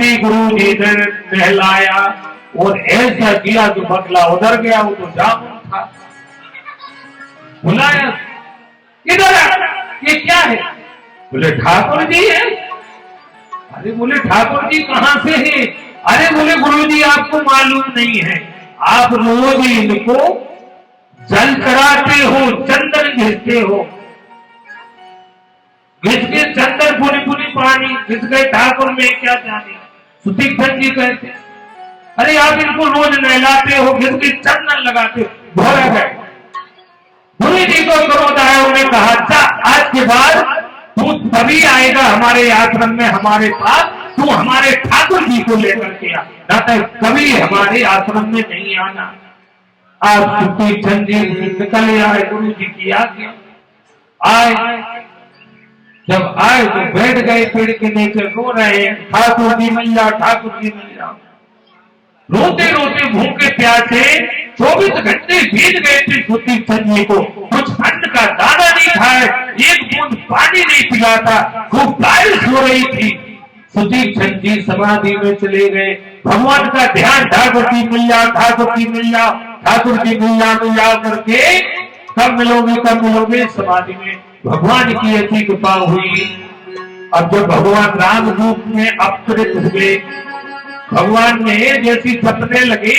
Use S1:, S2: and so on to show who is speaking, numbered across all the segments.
S1: ही गुरु जी ने नहलाया और ऐसा किया जो बगला उधर गया, वो तो जामुन था। बुलाया, इधर ये क्या है? बोले ठाकुर जी है। अरे बोले ठाकुर जी कहां से है? अरे बोले गुरु जी आपको मालूम नहीं है, आप रोज इनको जल चढ़ाते हो, चंदन घिसते हो, घिस के चंदन पूरी पूरी पानी घिस गए, ठाकुर में क्या जाने। सुतीक्षण जी कहते अरे आप इनको रोज नहलाते हो, घिस के चंदन लगाते हो। भोर गए, गुरु जी को क्रोध आया, उन्हें कहा था आज के बाद तू तभी आएगा हमारे आश्रम में, हमारे पास, तू हमारे ठाकुर जी को लेकर के आ, कभी हमारे आश्रम में नहीं आना। आप सुतीक्षण जी निकल आए, गुरु जी की आज्ञा। आए, जब आए तो बैठ गए पेड़ के नीचे, रो रहे हैं, ठाकुर जी मिल जाओ, ठाकुर जी मिल जाओ। रोते रोते भूखे प्यासे 24 घंटे बीत गए थे सुतीक्षण जी को, कुछ अन्न का दाना नहीं खाए, एक बूंद पानी नहीं पिया था, खूब बारिश हो रही थी। सुतीक्षण जी समाधि में चले गए, भगवान का ध्यान, ठाकुर जी मिल जाओ, ठाकुर जी मिल जाओ, ठाकुर जी मिल जाओ करके कब मिलोगे। समाधि में भगवान की ऐसी कृपा हुई। अब जब भगवान राम रूप में अवतरित हुए, भगवान ने जैसी सपने लगे,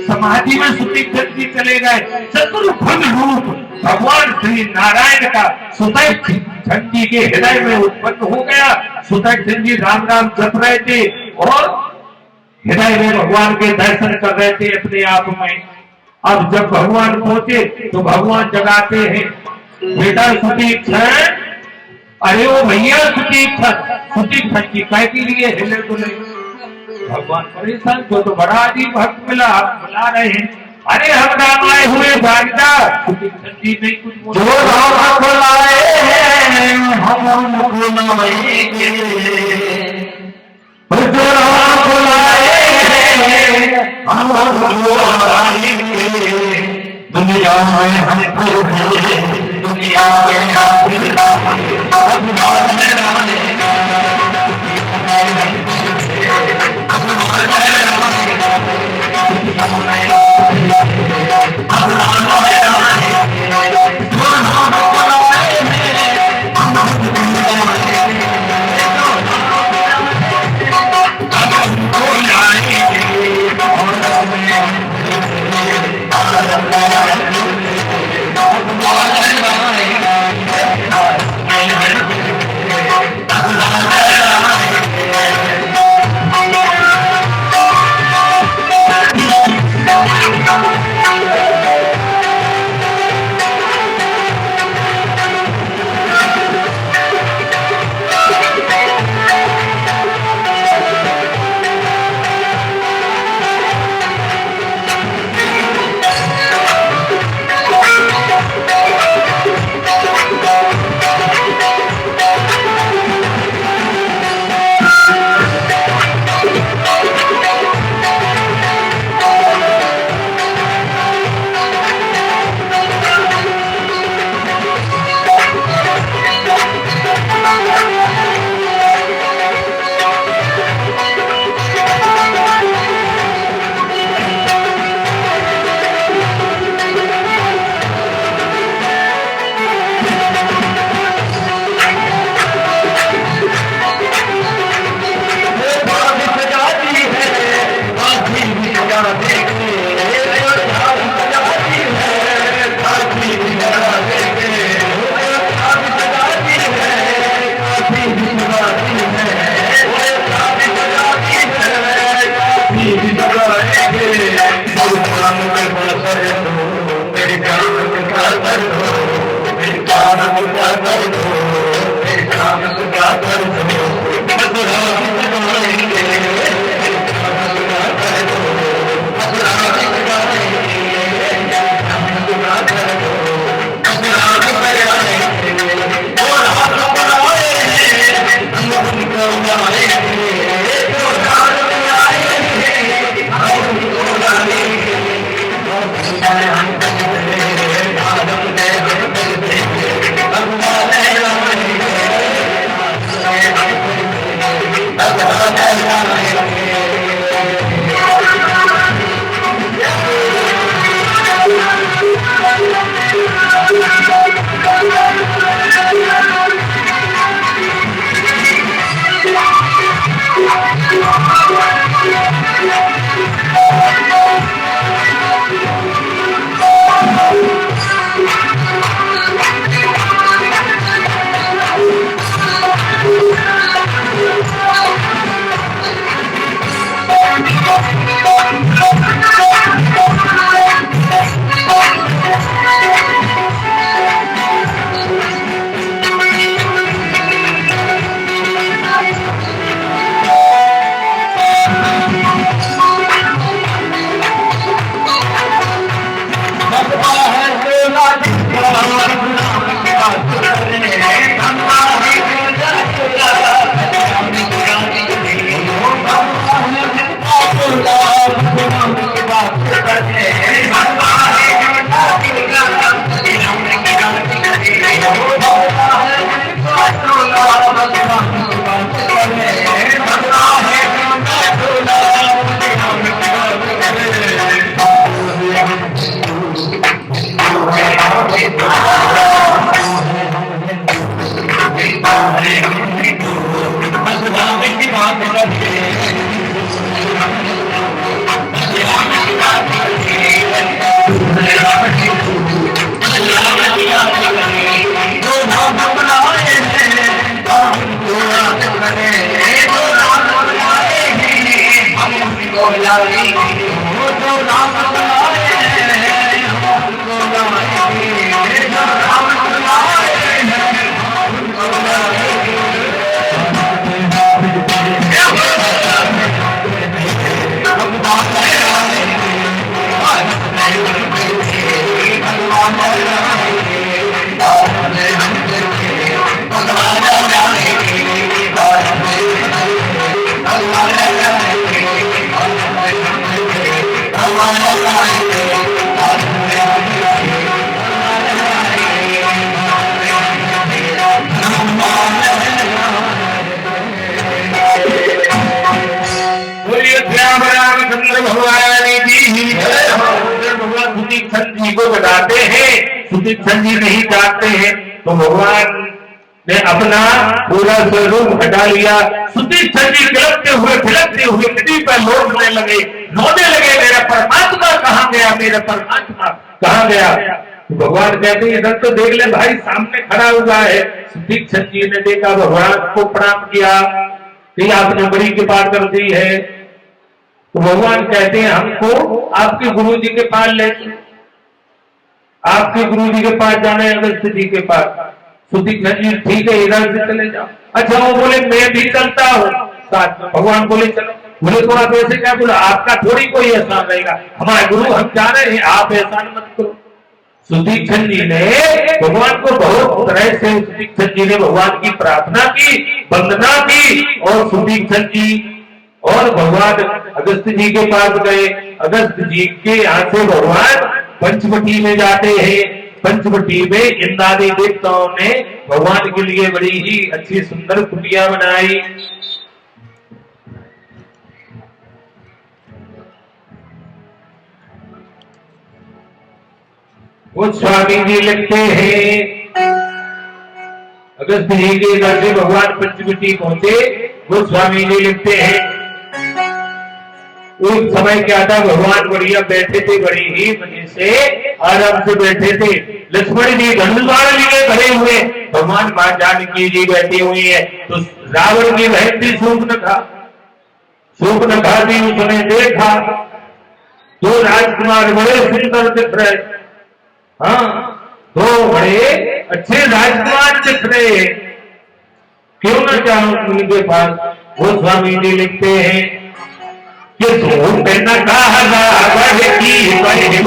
S1: समाधि में सुतीक्षण जी चले गए। चतुर्भुज रूप भगवान श्री नारायण का सुतीक्षण जी के हृदय में उत्पन्न हो गया। सुतीक्षण जी राम राम जप रहे थे और हृदय में भगवान के दर्शन कर रहे थे अपने आप में। अब जब भगवान पहुंचे तो भगवान जगाते हैं, बेटा सुतीक्षण, अरे ओ भैया सुतीक्षण जी कह के लिए हिले तो नहीं। भगवान परेशान, तो बड़ा अजीब भक्त मिला, आप बुला रहे हैं। अरे हम राम आए हुए भागदा। सुतीक्षण जी नहीं कुछ बोले, जो राम बुलाए हैं हम उनको नवाएंगे, जो राम बुलाए हैं हम उनको नवाएंगे। दुनिया में हमको दुनिया में जी को बताते हैं, सुदीक्षण जी नहीं जानते हैं तो भगवान ने अपना पूरा स्वरूप हटा लिया। सुदीक्षण जी गिलकते हुए नदी पर लौटने लगे, रोने लगे, मेरा परमात्मा कहाँ गया, मेरा परमात्मा कहाँ गया। तो भगवान कहते हैं इधर तो देख ले भाई, सामने खड़ा हुआ है। सुदीक्षण जी ने देखा, भगवान को प्रणाम किया कि आपने बड़ी कृपा कर दी है। तो भगवान कहते हैं हमको आपके गुरु जी के पास ले, आपके गुरु जी के पास जाना है, अगस्त जी के पास। सुदीक्षण जी ठीक है, इधर से चले जाओ। अच्छा, वो बोले मैं भी चलता हूँ साथ में। भगवान बोले चलो। बोले थोड़ा पैसे क्या, बोला आपका थोड़ी कोई एहसान रहेगा, हमारे गुरु हम जा रहे हैं, आप एहसान मत करो। सुदीक्षण जी ने भगवान को बहुत तरह से, सुदीक्षण जी ने भगवान की प्रार्थना की, वंदना की, और सुदीक्षण जी और भगवान अगस्त जी के पास गए। अगस्त जी के यहाँ से भगवान पंचवटी में जाते हैं। पंचवटी में इंद्रादी देवताओं ने भगवान के लिए बड़ी ही अच्छी सुंदर कुटिया बनाई। वो स्वामी जी लिखते हैं, अगस्त जी के घर से भगवान पंचवटी पहुंचे। वो स्वामी जी लिखते हैं उस समय क्या था, भगवान बढ़िया बैठे थे, बड़ी ही मजे से आराम से बैठे थे। लक्ष्मण जी धनुष लिए खड़े हुए, भगवान मां जानकी जी बैठी हुई है। तो रावण की बहन थी शूर्पणखा भी उसने देखा, दो राजकुमार बड़े सुंदर दिख रहे, हाँ दो बड़े अच्छे राजकुमार दिख रहे, क्यों ना जाऊं उनके पास। वो स्वामी जी लिखते हैं कि धूप न कहा बढ़ती बढ़ती,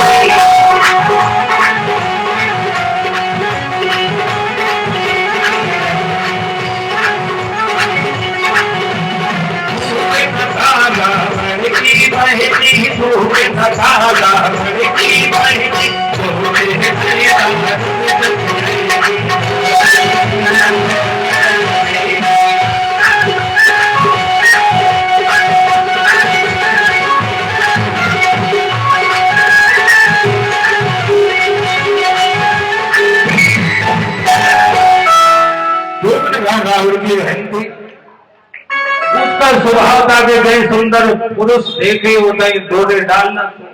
S1: रावण की बहन थी। उसका स्वभाव था कि कहीं सुंदर पुरुष देखे वो कहीं डोरे डालना। तो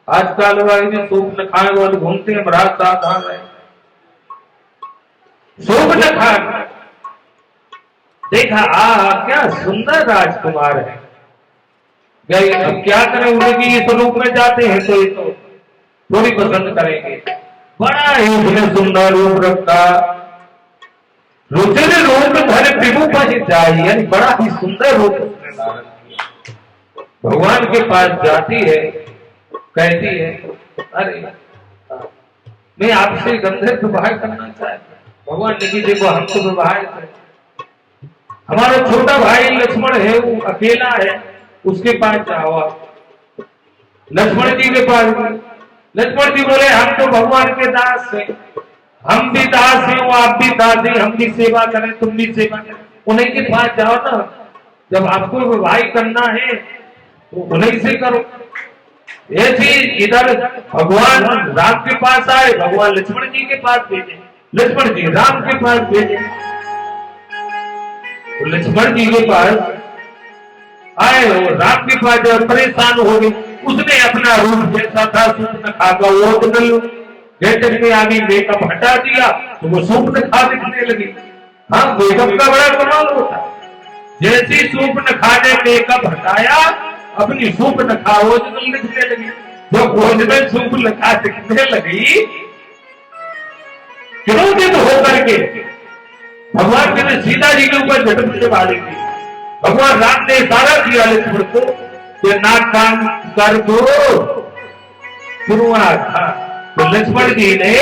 S1: आजकल वाले सूप न खाए वो घूमते हैं, रास्ता कहाँ गए, सूप न खाए। देखा क्या सुंदर राजकुमार है, गए अब क्या करें, उनकी इस रूप में जाते हैं तो ये तो थोड़ी पसंद करेंगे। बड़ा ही उसने सुंदर रूप रखा, रुचिर रूप धर विभु पहुंचाई, यानी बड़ा ही सुंदर रूप उसने धारण किया। भगवान के पास जाती है, कहती है अरे मैं आपसे गंधर्व विवाह करना चाहता हूं। भगवान ने देखो हम तो विवाह थे, हमारा छोटा भाई लक्ष्मण है वो अकेला है, उसके पास जाओ आप। लक्ष्मण जी के पास, लक्ष्मण जी बोले हम तो भगवान के दास हैं, हम भी दास हैं, वो आप भी दास हैं, हम भी सेवा करें तुम भी सेवा करें, उन्हीं के पास जाओ ना। जब आपको विवाह करना है तो उन्हीं से करो। ऐसे इधर भगवान राम के पास आए, भगवान लक्ष्मण जी के पास भेजे, लक्ष्मण जी राम के पास भेजे। तो लक्ष्मण जी के पास आए और राम के पास जब परेशान हो गई, उसने अपना रूप जैसा था सूर्पनखा का ओरिजिनल जैसे में आगे मेकअप हटा दिया तो वो सूर्पनखा दिखने लगी। हाँ, मेकअप का बड़ा कमाल होता। जैसी सूर्पनखा ने मेकअप हटाया अपनी सूर्पनखा ओरिजिनल दिखने लगी। जब ओरिजिनल सूर्पनखा दिखने लगी क्रोधित होकर के भगवान ने सीता जी के ऊपर झटक से मारी थी। भगवान राम ने इशारा किया लक्ष्मण को कि नाक कान कर दो शुरुआत था। तो लक्ष्मण जी ने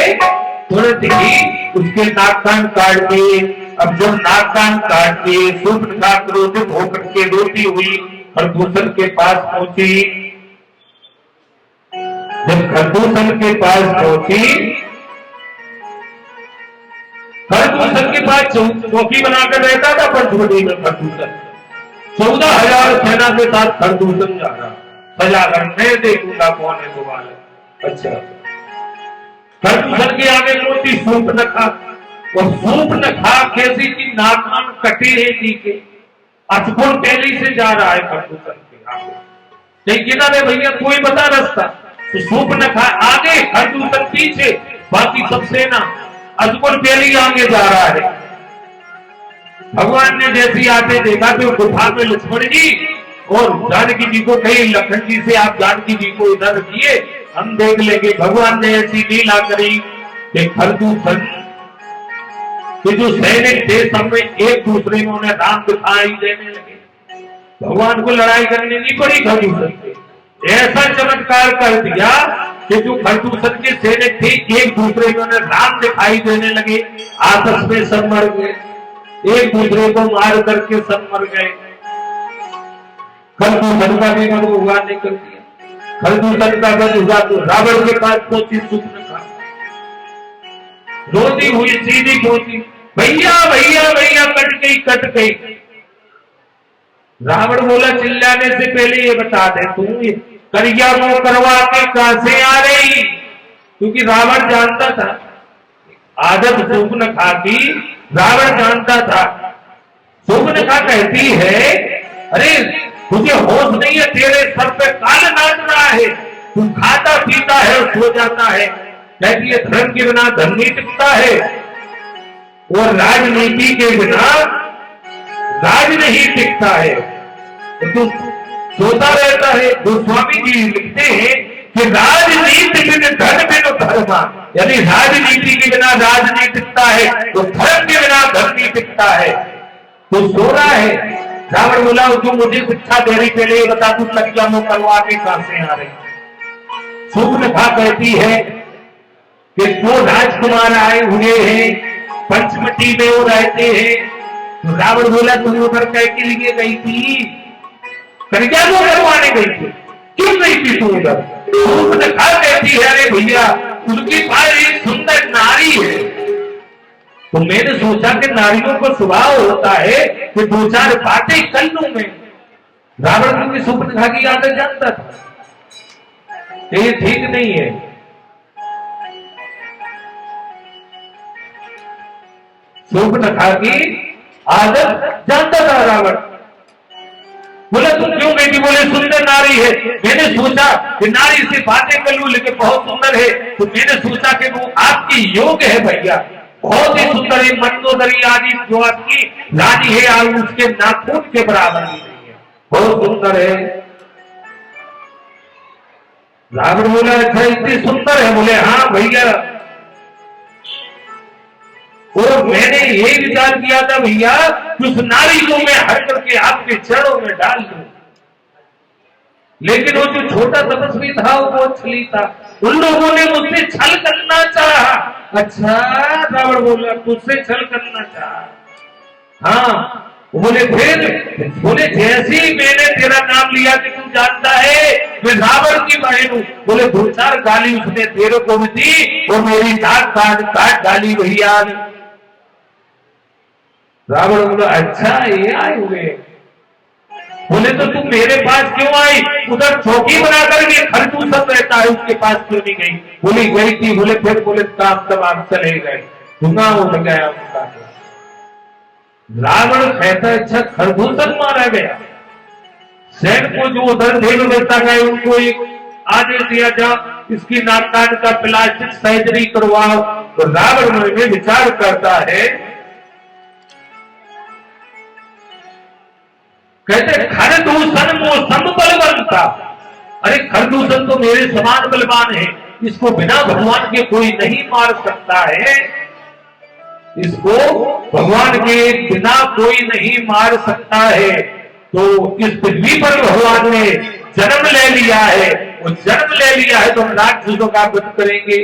S1: तुरंत ही उसके नाक कान काट दिए। अब जब नाक कान काट दिए सूर्पनखा क्रोधित होकर के रोती हुई खरदूषण के पास पहुंची। जब खरदूषण के पास पहुंची, खरदूषण के पास चौकी बनाकर रहता था पंचवटी में। खरदूषण 14,000 सेना के साथ खरदूषण जा रहा सजाकर, मैं देखूंगा कौन है दोबारा। अच्छा, खरदूषण के आगे मोटी सूर्पनखा, और सूर्पनखा कैसी की नाक कान कटे है जी के, अचपुर पहले से जा रहा है खरदूषण के आगे। नहीं किधर है भैया, कोई बता रास्ता। तो सूर्पनखा आगे, खरदूषण पीछे, बाकी सब सेना अचपुर पहले आगे जा रहा है। भगवान ने जैसे आते देखा तो गुफा में लक्ष्मण जी और जानकी जी को कही, लखन जी से आप जानकी जी को इधर रखिए, हम देख लेंगे। भगवान ने ऐसी लीला करी कि खरदूषण कि जो सैनिक थे सब में एक दूसरे में उन्हें राम दिखाई देने लगे। भगवान को लड़ाई करनी नहीं पड़ी खरदूषण से। ऐसा चमत्कार कर दिया कि जो खरदूषण के सैनिक थे एक दूसरे में उन्हें राम दिखाई देने लगे। आपस में सब मर गए, एक दूसरे को मार करके सब मर गए। खरदूषण का भी वध भगवान ने कर दिया। खरदूषण का वध हुआ तो रावण के पास पहुंची सूर्पनखा, रोती हुई सीधी पहुंची, भैया भैया भैया कट गई कट गई। रावण बोला चिल्लाने से पहले ये बता दे तू करिया मुंह करवा के कहां से आ रही, क्योंकि रावण जानता था आदत सूर्पनखा की, रावण जानता था। सूर्पनखा कहती है अरे तुझे होश नहीं है, तेरे सर पे काल नाच रहा है, तू खाता पीता है और सो जाता है। कहती है धर्म के बिना धन नहीं टिकता है और राजनीति के बिना राज नहीं टिकता है, तो तू सोता रहता है। गोस्वामी जी लिखते हैं कि राजनीति बिन धन बिन धर्म, यानी राजनीति के बिना राज नहीं टिकता है तो धर्म के बिना धन नहीं टिकता है। तो सो रहा है। रावण बोला जो मुझे शिक्षा दे रही पहले ये बता तू लड़कियां मुंह करवा के कहां से आ रही। सूर्पनखा कहती है कि दो राजकुमार आए हुए हैं, पंचवटी में वो रहते हैं। तो रावण बोला तुम उधर कह के लिए गई थी, कन्या को करवाने गई थी, क्यों गई थी तू उधर? सूर्पनखा कहती है अरे भैया उनके पास एक सुंदर नारी है, तो मैंने सोचा कि नारियों को स्वभाव होता है कि दो चार बातें कर लूं मैं। रावण क्योंकि सूर्पनखा की आदत जानता था, ये ठीक नहीं है। सूर्पनखा की आदत जानता था रावण। बोले तुम क्यों गई थी? बोले सुंदर नारी है, मैंने सोचा कि नारी से बातें कर लूं, लेकिन बहुत सुंदर है तो मैंने सोचा कि वो आपकी योग्य है भैया, बहुत ही सुंदर है, मंदोदरी आदि जो आपकी रानी है और उसके नाखून के बराबर ही नहीं है, बहुत सुंदर है। रावण बोला अच्छा इतनी सुंदर है? बोले हाँ भैया, और मैंने ये विचार किया था भैया उस नारी को मैं हर करके आपके चरणों में डाल दूं, लेकिन वो जो छोटा तपस्वी था वो छली था, उन लोगों ने मुझसे छल करना चाहा। अच्छा, रावण बोला तुझसे छल करना चाहा? हाँ। बोले फिर? बोले जैसे ही मैंने तेरा नाम लिया कि तू जानता है मैं रावण की बहन हूं, बोले दो चार गाली उसने तेरे को भी दी और मेरी दांत काट डाली भैया। रावण बोला अच्छा ये आए हुए? बोले तो तुम मेरे पास क्यों आई? उधर चौकी बना करके खरदूषण रहता है उसके पास क्यों नहीं गई? बोली गई थी। बोले फिर? बोले काम तमाम चले गए, धुआं उठ गया उनका। रावण कहता अच्छा खरदूषण मारा गया, सैन को जो उधर देव देता गए उनको एक आदेश दिया, जा इसकी नाक कान का प्लास्टिक सर्जरी करवाओ। तो रावण मन में विचार करता है, कहते खरदूषण मो समबलवंता। अरे खरदूषण तो मेरे समान बलवान है, इसको बिना भगवान के कोई नहीं मार सकता है, इसको भगवान के बिना कोई नहीं मार सकता है। तो इस पृथ्वी पर भगवान ने जन्म ले लिया है, वो जन्म ले लिया है तो हम राक्षसों का वध करेंगे।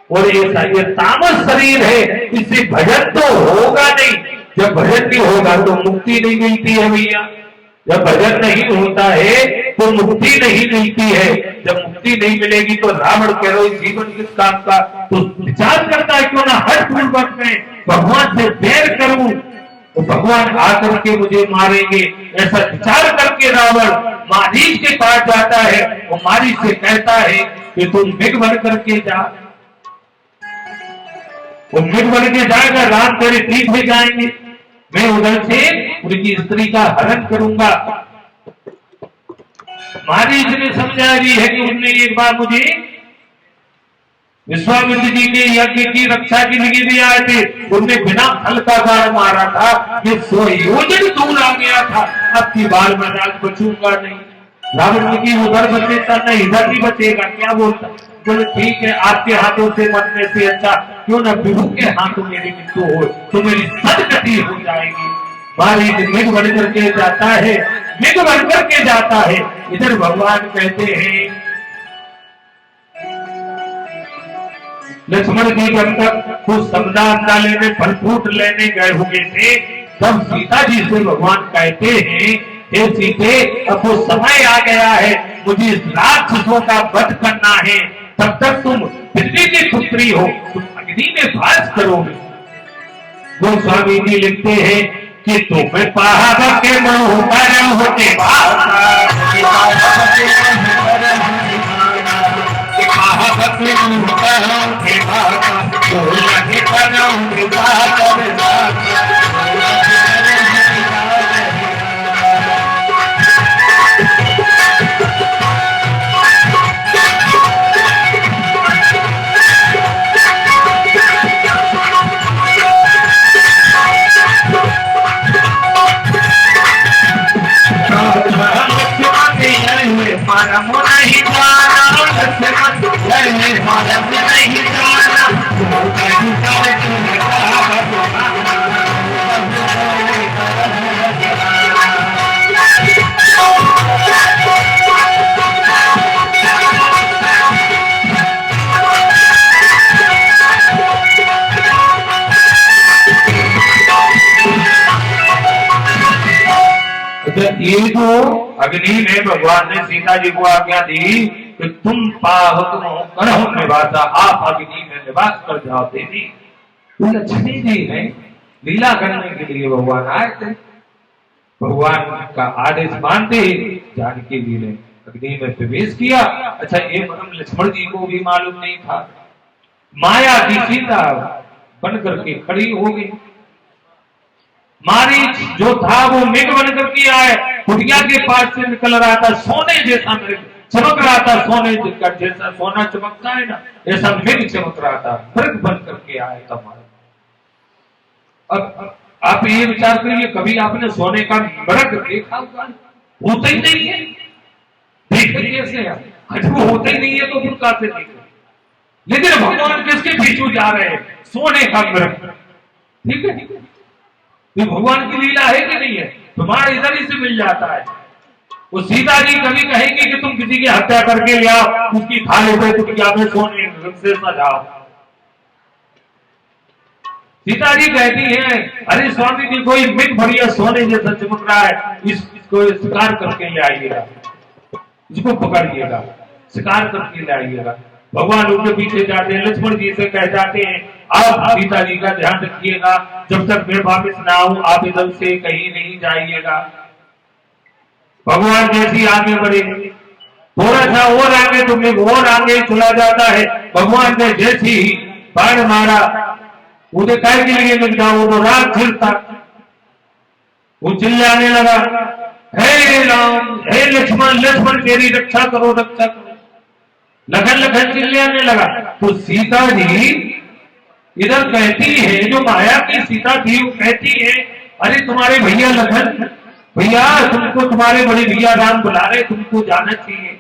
S1: और ये तामस शरीर है, इससे भजन तो होगा नहीं। जब भजन नहीं होगा तो मुक्ति नहीं मिलती है भैया, जब भजन नहीं होता है तो मुक्ति नहीं मिलती है। जब मुक्ति नहीं मिलेगी तो रावण कह रहे जीवन किस काम का। तो विचार करता है क्यों ना हठ पूर्वक में भगवान से बैर करूं तो भगवान आकर के मुझे मारेंगे। ऐसा विचार करके रावण मारीच के पास जाता है, वो मारीच से कहता है कि तुम मृग बन करके जा। वो मृग बन के जाएगा, राम तेरे पीछे जाएंगे, मैं उधर से उनकी स्त्री का हरण करूंगा। मारीच ने समझा भी है कि उनने एक बार मुझे विश्वामित्र जी के यज्ञ की रक्षा के लिए भी आए थे, उनने बिना फल का बाण मारा था, ये 100 योजन दूर आ गया था। अब की बार मैं आज बचूंगा नहीं। रावण की उधर बचेगा नहीं, इधर नहीं बचेगा, क्या बोलता। बोले ठीक है, आपके हाथों से मरने से अच्छा क्यों ना विभु के हाथों मेरी मृत्यु हो, तो मेरी सदगति हो जाएगी। मारीच मृग बन करके जाता है, मृग बन करके जाता है। इधर भगवान कहते हैं लक्ष्मण जी जब तक कुछ समझा लेने फल फ्रूट लेने गए हुए थे, तब सीता जी से भगवान कहते हैं हे सीते, अब वो समय आ गया है, मुझे इस राक्षसों का वध करना है। तब तक तुम पृथ्वी की पुत्री हो, तुम अग्नि में वास करोगे। वो स्वामी जी लिखते हैं कि तुम पाहक के मुंह पर होते ये जो अग्नि में भगवान ने सीता जी को आज्ञा दी कि तुम पावक करहु निवासा, आप अग्नि में निवास कर जाओ देवी। तो लक्ष्मी जी ने लीला करने के लिए भगवान आए थे, भगवान का आदेश मानते ही जानकी जी ने अग्नि में प्रवेश किया। अच्छा, ये मर्म लक्ष्मण जी को भी मालूम नहीं था। माया की सीता बन करके खड़ी हो गई। मारीच जो था वो मृग बन करके आए, कुटिया के पास से निकल रहा था, सोने जैसा मृग चमक रहा था, सोने का जैसा सोना चमकता है ना, ऐसा मृग चमक रहा था, मृग बन करके आया था मारीच। अब आप ये विचार करिए, कभी आपने सोने का मृग देखा होगा? होता ही नहीं है, देखते कैसे वो होता ही नहीं है तो फिर कहां से देखें। लेकिन भगवान किसके पीछे जा रहे हैं? सोने का मृग। ठीक है, ये भगवान की लीला है कि नहीं है? तुम्हारा इधर ही से मिल जाता है। वो सीता जी कभी कहेंगे कि तुम किसी की हत्या करके ले आओ, उसकी थाली पे कुटिया में सोने से सजाओ। सीता जी कहती हैं अरे स्वामी जी कोई मृग बढ़िया सोने जैसा चमक रहा है, इसको शिकार करके ले आइएगा, इसको पकड़िएगा, शिकार करके ले आइएगा। भगवान उनके पीछे जाते हैं, लक्ष्मण जी से कह जाते हैं आप सीता जी का ध्यान रखिएगा, जब तक मैं वापिस ना आऊं आप इधर से कहीं नहीं जाइएगा। भगवान जैसी आगे बढ़े, थोड़ा सा और आगे तो मैं और आगे चला जाता है। भगवान ने जैसी ही बाण मारा, उन्हें कह के लिए लग जाओ तो राग छिड़ता, वो चिल्लाने लगा हे राम, हे लक्ष्मण, लक्ष्मण मेरी रक्षा करो, रक्षा करो। लखन लखन चिल्लाने लगा। तो सीता जी इधर कहती है, जो माया की सीता थी वो कहती है, अरे तुम्हारे भैया लखन, भैया तुमको तुम्हारे बड़े भैया राम बुला रहे, तुमको जाना चाहिए।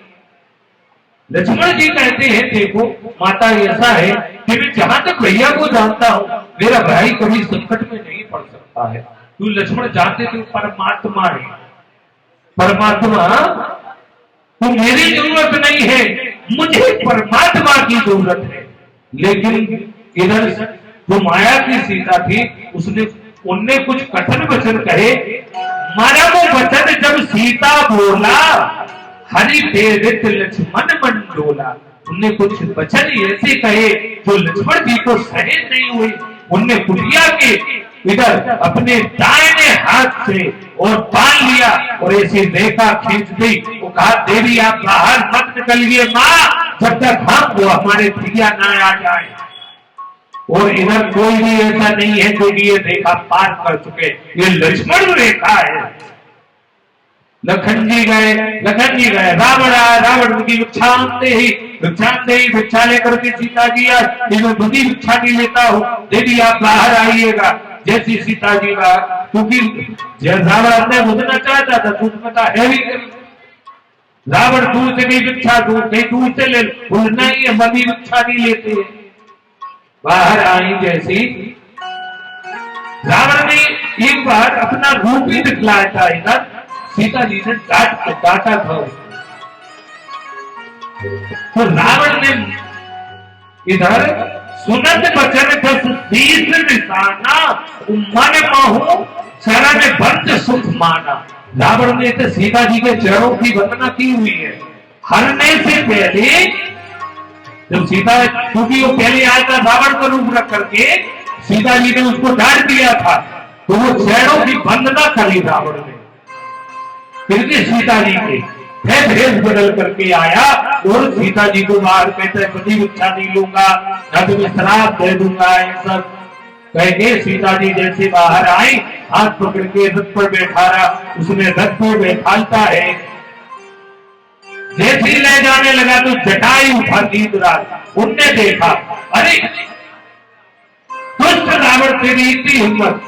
S1: लक्ष्मण जी कहते हैं, देखो माता ऐसा है कि मैं जहां तक भैया को जानता हूं, मेरा भाई कभी संकट में नहीं पड़ सकता है। तू लक्ष्मण जानते थे परमात्मा है, परमात्मा, तो मेरी जरूरत नहीं है, मुझे परमात्मा की जरूरत है। लेकिन इधर जो माया की सीता थी, उनने कुछ कठिन वचन कहे। मारा वो वचन जब सीता बोला, हरि प्रेरित लक्ष्मण मंडोला। उनने कुछ वचन ऐसे कहे जो लक्ष्मण जी को सहन नहीं हुए। उनने कुटिया के इधर अपने दाहिने हाथ से और बांध लिया और ऐसी रेखा खींच दी। वो कहा, देवी आप बाहर मत निकलिए माँ, जब तक हम वो हमारे भैया ना आ जाए। और इधर कोई भी ऐसा नहीं है जो ये रेखा पार कर चुके, ये लक्ष्मण रेखा है। लखन जी गए, रावण आया, रावण की भिक्षा लेकर के सीता जी आज मैं बड़ी भिक्षा नहीं लेता हूँ, देवी आप बाहर आइएगा। जैसी सीता जी का, क्योंकि रावण अंदर घुसना चाहता था, तुझ पता है भी रावण दूर से भी भिक्षा कहीं दूर से ले, नहीं है बड़ी भिक्षा नहीं लेते। बाहर आई जैसी, रावण ने एक बार अपना रूप ही दिखलाया था। इधर सीता जी ने डांटा था। तो रावण ने इधर सुनत बचन दस 20 निशाना, मन महु चरण बंद सुख माना। रावण ने तो सीता जी के चरणों की वंदना की हुई है। हरने से पहले जब सीता, क्योंकि वो पहले आया था रावण का रूप रख करके, सीता जी ने उसको डांट दिया था, तो वो चरणों की वंदना करी रावण ने। फिर भी सीता जी के फिर भेष बदल करके आया और सीता जी को बाहर कहते हैं, बड़ी भिक्षा नहीं लूंगा, न तुम्हें श्राप दे दूंगा, ये सब कह के सीता जी जैसे बाहर आई, हाथ पकड़ के रथ पर बैठा रहा। उसने रथ पर बैठालता है, जैसे ले जाने लगा तो जटायु था धीतराज। उनने देखा, अरे दुष्ट रावण तेरी इतनी हिम्मत,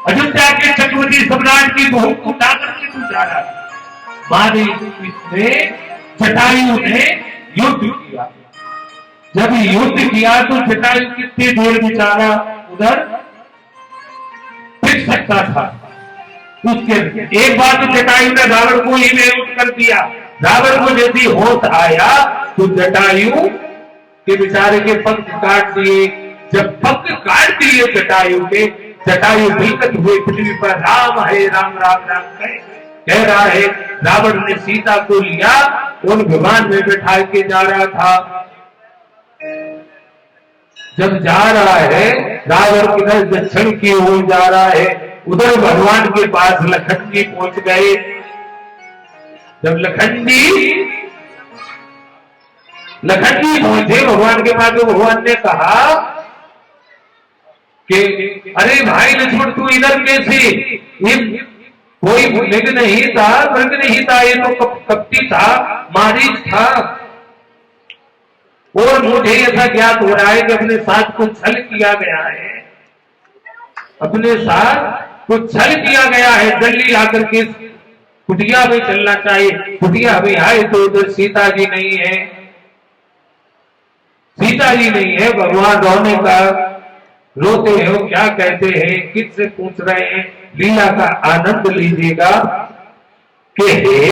S1: अयोध्या के चक्रवर्ती सम्राट की बहू को उठा करके तू जा रहा है। माने इसने जटायु ने युद्ध किया। जब युद्ध किया तो जटायु कितनी देर बेचारा उधर टिक सकता था। उसके एक बार तो जटायु ने रावण को ही बेहोश कर दिया। रावण को जैसी होश आया तो जटायु के बेचारे के पंख काट दिए। जब पंख काट दिए जटायु के, जटायु बिलकत हुए पृथ्वी पर, राम है राम राम राम कह रहा है। रावण ने सीता को लिया और विमान में बैठा के जा रहा था। जब जा रहा है रावण किधर दक्षिण की ओर जा रहा है, उधर भगवान के पास लखन जी पहुंच गए। जब लखन जी पहुंचे भगवान के पास, तो भगवान ने कहा कि अरे भाई लक्ष्मण तू इधर कैसे, कोई मृग नहीं था, ये तो कपटी था, मारीच था। और मुझे ऐसा ज्ञात हो रहा है कि अपने साथ कुछ छल किया गया है, अपने साथ कुछ छल किया गया है। जल्दी आकर के कुटिया में चलना चाहिए। कुटिया में आए तो उधर सीता जी नहीं है, सीता जी नहीं है। भगवान रोने का रोते हो, क्या कहते हैं, किससे पूछ रहे हैं, लीला का आनंद लीजिएगा कि